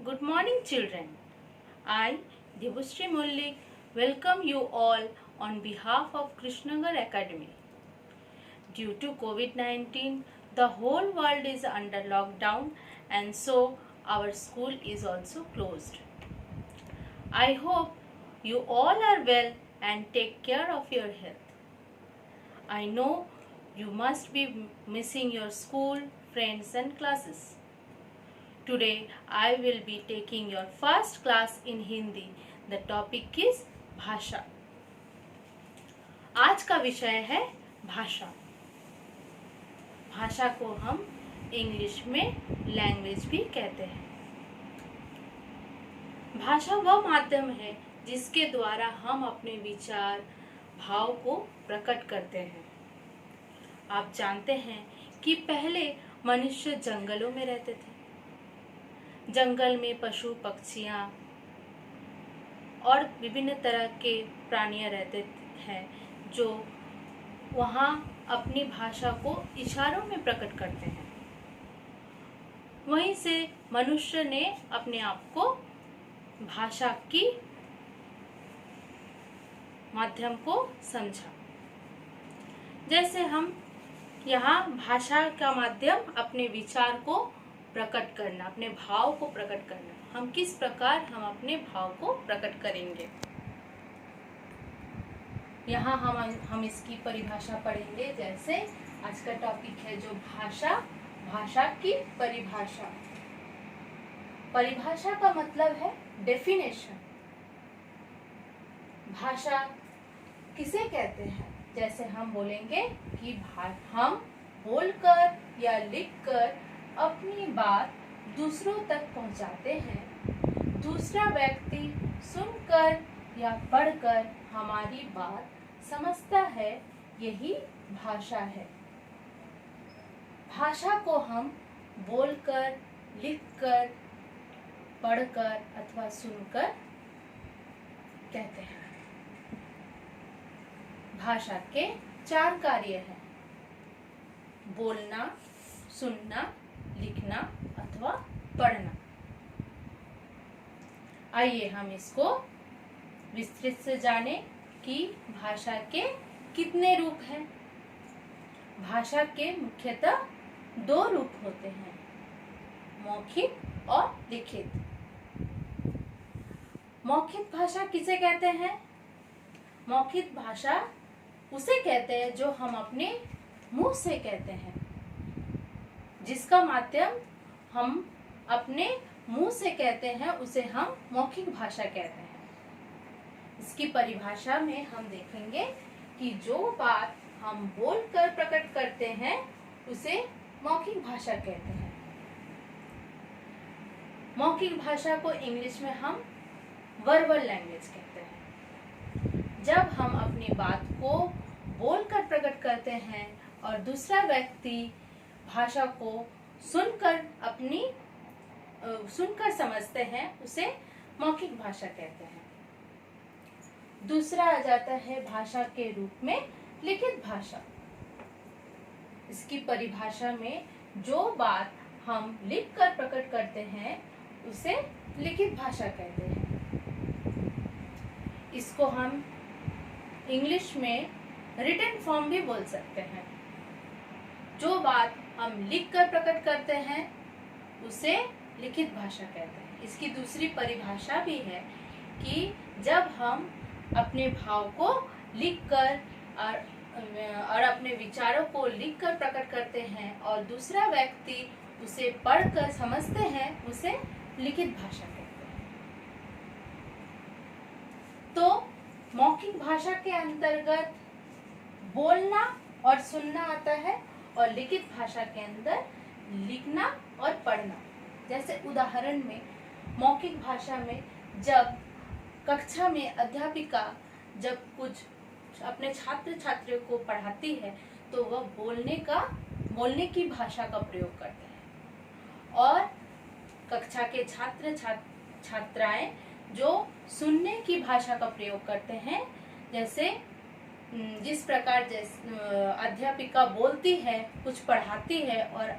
Good morning, children. I, Debushree Mullik, welcome you all on behalf of Krishnagar Academy. Due to COVID-19, the whole world is under lockdown and so our school is also closed. I hope you all are well and take care of your health. I know you must be missing your school, friends and classes. Today I will be taking your first class in Hindi. The topic is भाषा. आज का विषय है भाषा. भाषा को हम English में लैंग्वेज भी कहते हैं. भाषा वह माध्यम है जिसके द्वारा हम अपने विचार, भाव को प्रकट करते हैं. आप जानते हैं कि पहले मनुष्य जंगलों में रहते थे. जंगल में पशु पक्षियाँ और विभिन्न तरह के प्राणियाँ रहते हैं जो वहाँ अपनी भाषा को इशारों में प्रकट करते हैं. वहीं से मनुष्य ने अपने आप को भाषा की माध्यम को समझा. जैसे हम यहाँ भाषा का माध्यम अपने विचार को प्रकट करना, अपने भाव को प्रकट करना. हम किस प्रकार हम अपने भाव को प्रकट करेंगे. यहाँ हम इसकी परिभाषा पढ़ेंगे. जैसे आज का टॉपिक है जो भाषा, भाषा की परिभाषा. परिभाषा का मतलब है डेफिनेशन. भाषा किसे कहते हैं. जैसे हम बोलेंगे कि हम बोलकर या लिखकर अपनी बात दूसरों तक पहुंचाते हैं. दूसरा व्यक्ति सुनकर या पढ़कर हमारी बात समझता है. यही भाषा है. भाषा को हम बोलकर, लिखकर, पढ़कर अथवा सुनकर कहते हैं. भाषा के 4 कार्य हैं. बोलना, सुनना, लिखना अथवा पढ़ना. आइए हम इसको विस्तृत से जानें कि भाषा के कितने रूप हैं. भाषा के मुख्यतः 2 रूप होते हैं, मौखिक और लिखित. मौखिक भाषा किसे कहते हैं. मौखिक भाषा उसे कहते हैं जो हम अपने मुंह से कहते हैं, जिसका माध्यम हम अपने मुंह से कहते हैं, उसे हम मौखिक भाषा कहते हैं. इसकी परिभाषा में हम देखेंगे कि जो बात हम बोलकर प्रकट करते हैं उसे मौखिक भाषा कहते हैं. मौखिक भाषा को इंग्लिश में हम वर्बल लैंग्वेज कहते हैं. जब हम अपनी बात को बोलकर प्रकट करते हैं और दूसरा व्यक्ति भाषा को सुनकर समझते हैं, उसे मौखिक भाषा कहते हैं. दूसरा आ जाता है भाषा के रूप में लिखित भाषा. इसकी परिभाषा में जो बात हम लिखकर प्रकट करते हैं उसे लिखित भाषा कहते हैं. इसको हम इंग्लिश में रिटन फॉर्म भी बोल सकते हैं. जो बात हम लिखकर प्रकट करते हैं उसे लिखित भाषा कहते हैं. इसकी दूसरी परिभाषा भी है कि जब हम अपने भाव को लिखकर और अपने विचारों को लिखकर प्रकट करते हैं और दूसरा व्यक्ति उसे पढ़कर समझते हैं, उसे लिखित भाषा कहते हैं. तो मौखिक भाषा के अंतर्गत बोलना और सुनना आता है और लिखित भाषा के अंदर लिखना और पढ़ना. जैसे उदाहरण में मौखिक भाषा में जब कक्षा में अध्यापिका जब कुछ अपने छात्र छात्रियों को पढ़ाती है तो वह बोलने की भाषा का प्रयोग करते हैं और कक्षा के छात्र छात्राएं जो सुनने की भाषा का प्रयोग करते हैं. जैसे जिस प्रकार अध्यापिका बोलती है, कुछ पढ़ाती है और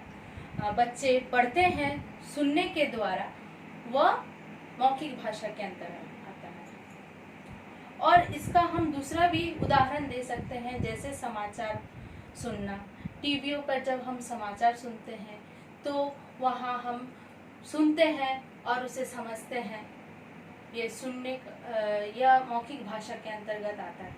बच्चे पढ़ते हैं सुनने के द्वारा, वह मौखिक भाषा के अंतर्गत आता है। और इसका हम दूसरा भी उदाहरण दे सकते हैं, जैसे समाचार सुनना। टीवियों पर जब हम समाचार सुनते हैं तो वहाँ हम सुनते हैं और उसे समझते हैं। ये सुनने यह मौखिक भाषा के अंतर्गत आता है।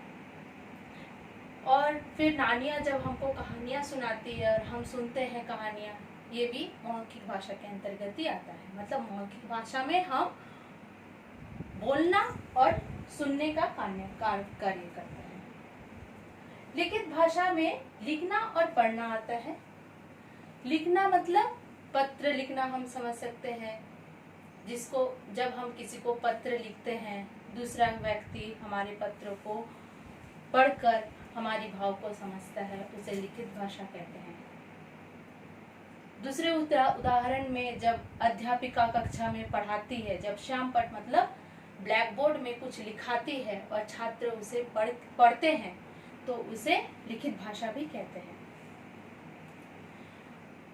और फिर नानियाँ जब हमको कहानियाँ सुनाती है और हम सुनते हैं कहानियाँ, ये भी मौखिक भाषा के अंतर्गत ही आता है। मतलब मौखिक भाषा में हम बोलना और सुनने का कार्य करते हैं। लिखित भाषा में लिखना और पढ़ना आता है। लिखना मतलब पत्र लिखना हम समझ सकते हैं, जिसको जब हम किसी को पत्र लिखते हैं, दूसरा व्यक्ति हमारे पत्र को पढ़कर हमारी भाव को समझता है, उसे लिखित भाषा कहते हैं। दूसरे उदाहरण में जब अध्यापिका कक्षा में पढ़ाती है, जब श्यामपट्ट मतलब ब्लैक बोर्ड में कुछ लिखाती है और छात्र उसे पढ़ते हैं, तो उसे लिखित भाषा भी कहते हैं।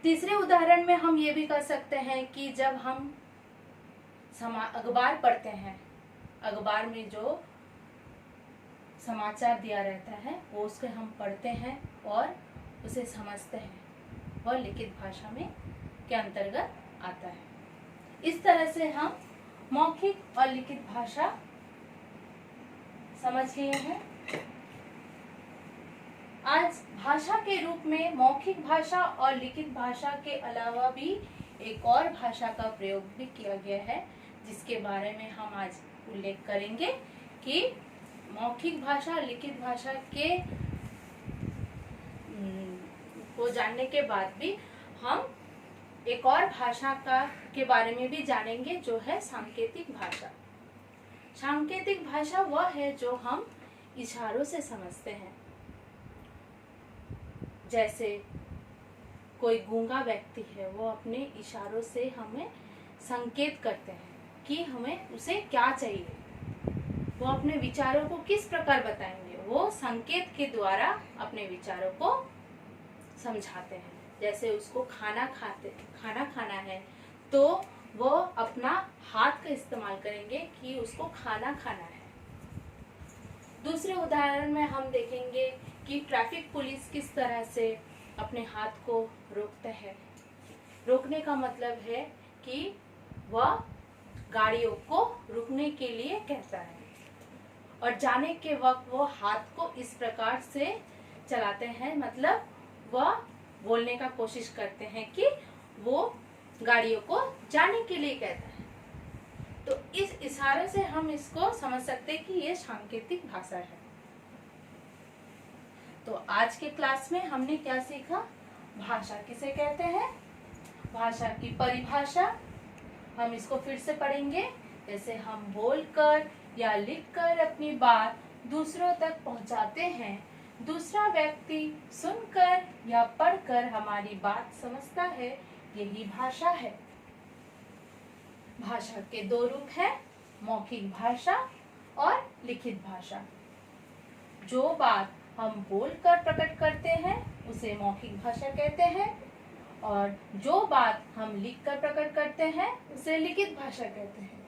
तीसरे उदाहरण में हम ये भी कर सकते हैं कि जब हम अखबार पढ़ते हैं, अखबार में जो समाचार दिया रहता है वो उसके हम पढ़ते हैं और उसे समझते हैं, वह लिखित भाषा में के अंतर्गत आता है। इस तरह से हम मौखिक और लिखित भाषा समझ लिए हैं। आज भाषा के रूप में मौखिक भाषा और लिखित भाषा के अलावा भी एक और भाषा का प्रयोग भी किया गया है, जिसके बारे में हम आज उल्लेख करेंगे कि मौखिक भाषा लिखित भाषा के को जानने के बाद भी हम एक और भाषा के बारे में भी जानेंगे, जो है सांकेतिक भाषा। सांकेतिक भाषा वह है जो हम इशारों से समझते हैं। जैसे कोई गूंगा व्यक्ति है, वो अपने इशारों से हमें संकेत करते हैं कि हमें उसे क्या चाहिए, वो अपने विचारों को किस प्रकार बताएंगे, वो संकेत के द्वारा अपने विचारों को समझाते हैं। जैसे उसको खाना खाना है तो वो अपना हाथ का इस्तेमाल करेंगे कि उसको खाना खाना है। दूसरे उदाहरण में हम देखेंगे कि ट्रैफिक पुलिस किस तरह से अपने हाथ को रोकते हैं। रोकने का मतलब है कि वह गाड़ियों को रुकने के लिए कहता है, और जाने के वक्त वो हाथ को इस प्रकार से चलाते हैं, मतलब वह बोलने का कोशिश करते हैं कि वो गाड़ियों को जाने के लिए कहता है। तो इस इशारे से हम इसको समझ सकते हैं कि ये सांकेतिक भाषा है। तो आज के क्लास में हमने क्या सीखा? भाषा किसे कहते हैं, भाषा की परिभाषा। हम इसको फिर से पढ़ेंगे। जैसे हम बोलकर या लिखकर अपनी बात दूसरों तक पहुंचाते हैं, दूसरा व्यक्ति सुनकर या पढ़कर हमारी बात समझता है, यही भाषा है। भाषा के दो रूप हैं, मौखिक भाषा और लिखित भाषा। जो बात हम बोलकर प्रकट करते हैं उसे मौखिक भाषा कहते हैं, और जो बात हम लिखकर प्रकट करते हैं उसे लिखित भाषा कहते हैं।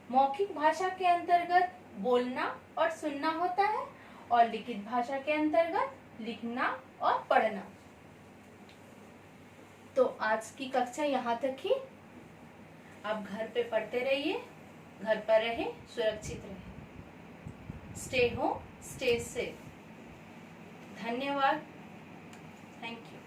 मौखिक भाषा के अंतर्गत बोलना और सुनना होता है, और लिखित भाषा के अंतर्गत लिखना और पढ़ना। तो आज की कक्षा यहाँ तक ही। अब घर पे पढ़ते रहिए, घर पर रहें, सुरक्षित रहें। Stay home, stay safe. धन्यवाद। Thank you.